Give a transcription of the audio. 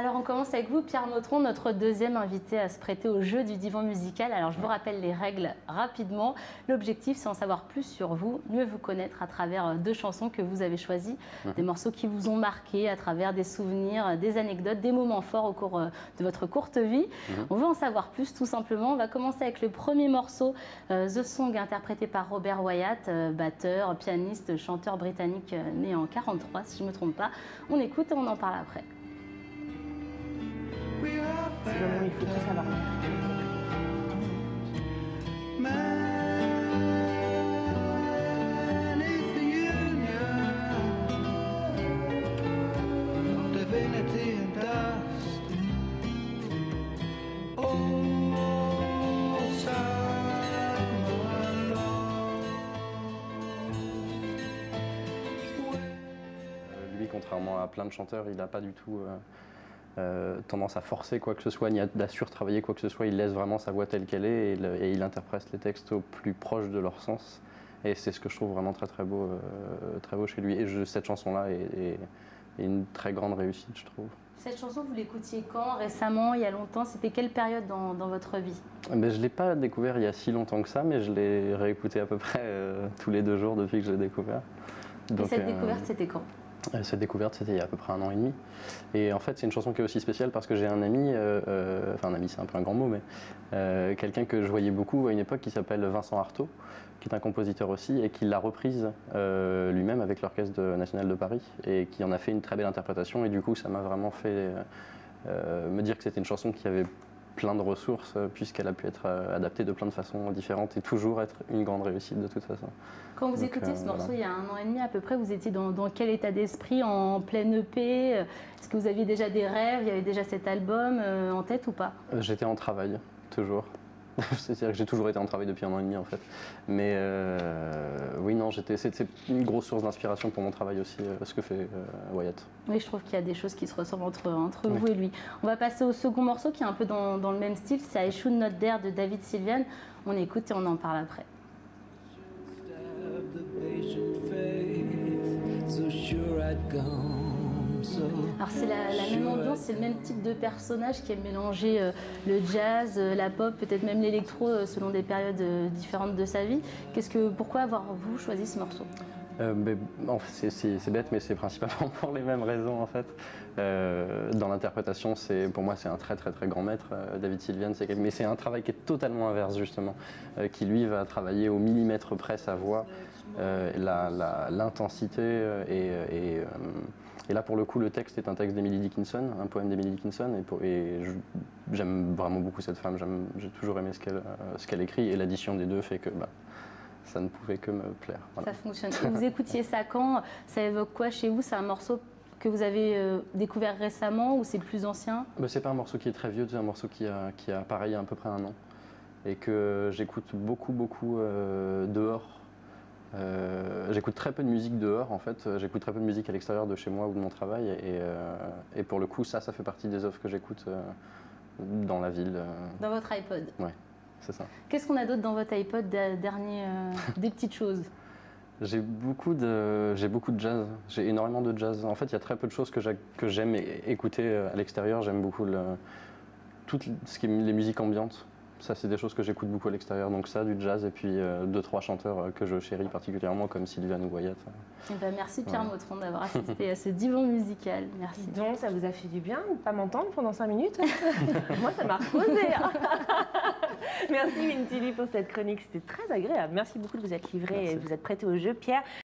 Alors on commence avec vous, Pierre Motron, notre deuxième invité à se prêter au jeu du divan musical. Alors je vous rappelle les règles rapidement. L'objectif, c'est en savoir plus sur vous, mieux vous connaître à travers deux chansons que vous avez choisies, des morceaux qui vous ont marqué à travers des souvenirs, des anecdotes, des moments forts au cours de votre courte vie. On veut en savoir plus tout simplement. On va commencer avec le premier morceau, The Song, interprété par Robert Wyatt, batteur, pianiste, chanteur britannique né en 1943, si je ne me trompe pas. On écoute et on en parle après. C'est le moment où il faut tout savoir. Lui, contrairement à plein de chanteurs, il n'a pas du tout tendance à forcer quoi que ce soit, ni à surtravailler quoi que ce soit. Il laisse vraiment sa voix telle qu'elle est et il interprète les textes au plus proche de leur sens. Et c'est ce que je trouve vraiment très beau chez lui. Et cette chanson-là est une très grande réussite, je trouve. Cette chanson, vous l'écoutiez quand? Récemment, il y a longtemps? C'était quelle période dans votre vie? Je ne l'ai pas découvert il y a si longtemps que ça, mais je l'ai réécouté à peu près tous les 2 jours depuis que je l'ai découvert. Donc, et cette découverte, c'était quand? Cette découverte, c'était il y a à peu près 1 an et demi. Et en fait, c'est une chanson qui est aussi spéciale parce que j'ai un ami, enfin un ami, c'est un peu un grand mot, mais quelqu'un que je voyais beaucoup à une époque qui s'appelle Vincent Artaud, qui est un compositeur aussi et qui l'a reprise lui-même avec l'Orchestre national de Paris et qui en a fait une très belle interprétation. Et du coup, ça m'a vraiment fait me dire que c'était une chanson qui avait plein de ressources puisqu'elle a pu être adaptée de plein de façons différentes et toujours être une grande réussite de toute façon. Quand vous écoutiez ce morceau il y a 1 an et demi à peu près, vous étiez dans quel état d'esprit? En pleine EP? Est-ce que vous aviez déjà des rêves? Il y avait déjà cet album en tête ou pas? J'étais en travail, toujours. C'est-à-dire que j'ai toujours été en travail depuis 1 an et demi en fait. Mais oui, non, c'est une grosse source d'inspiration pour mon travail aussi, ce que fait Wyatt. Oui, je trouve qu'il y a des choses qui se ressemblent entre vous et lui. On va passer au second morceau qui est un peu dans le même style, c'est I Should Not Dare de David Sylvian. On écoute et on en parle après. Alors c'est la même ambiance, c'est le même type de personnage qui aime mélanger le jazz, la pop, peut-être même l'électro selon des périodes différentes de sa vie. Pourquoi avoir-vous choisi ce morceau? C'est bête, mais c'est principalement pour les mêmes raisons en fait. Dans l'interprétation, pour moi c'est un très grand maître, David Sylvian, mais c'est un travail qui est totalement inverse justement, qui lui va travailler au millimètre près sa voix, l'intensité et là pour le coup le texte est un texte d'Emily Dickinson, un poème d'Emily Dickinson et j'aime vraiment beaucoup cette femme, j'ai toujours aimé ce qu'elle écrit et l'addition des deux fait que ça ne pouvait que me plaire. Voilà. Ça fonctionne. Et vous écoutiez ça quand? Ça évoque quoi chez vous? C'est un morceau que vous avez découvert récemment ou c'est plus ancien? C'est pas un morceau qui est très vieux, c'est un morceau qui a pareil à peu près 1 an et que j'écoute beaucoup dehors. J'écoute très peu de musique dehors en fait, j'écoute très peu de musique à l'extérieur de chez moi ou de mon travail et pour le coup ça fait partie des œuvres que j'écoute dans la ville. Dans votre iPod? Ouais, c'est ça. Qu'est-ce qu'on a d'autre dans votre iPod, des petites choses? J'ai beaucoup de jazz, j'ai énormément de jazz. En fait il y a très peu de choses que j'aime écouter à l'extérieur, j'aime beaucoup tout ce qui est les musiques ambiantes. Ça, c'est des choses que j'écoute beaucoup à l'extérieur, donc ça, du jazz, et puis 2-3 chanteurs que je chéris particulièrement, comme Sylvian ou Wyatt. Merci Pierre Motron d'avoir assisté à ce divan musical. Merci. Donc, ça vous a fait du bien de ne pas m'entendre pendant 5 minutes? Moi, ça m'a reposé. Merci Mintili pour cette chronique, c'était très agréable. Merci beaucoup de vous être livré et de vous être prêté au jeu, Pierre.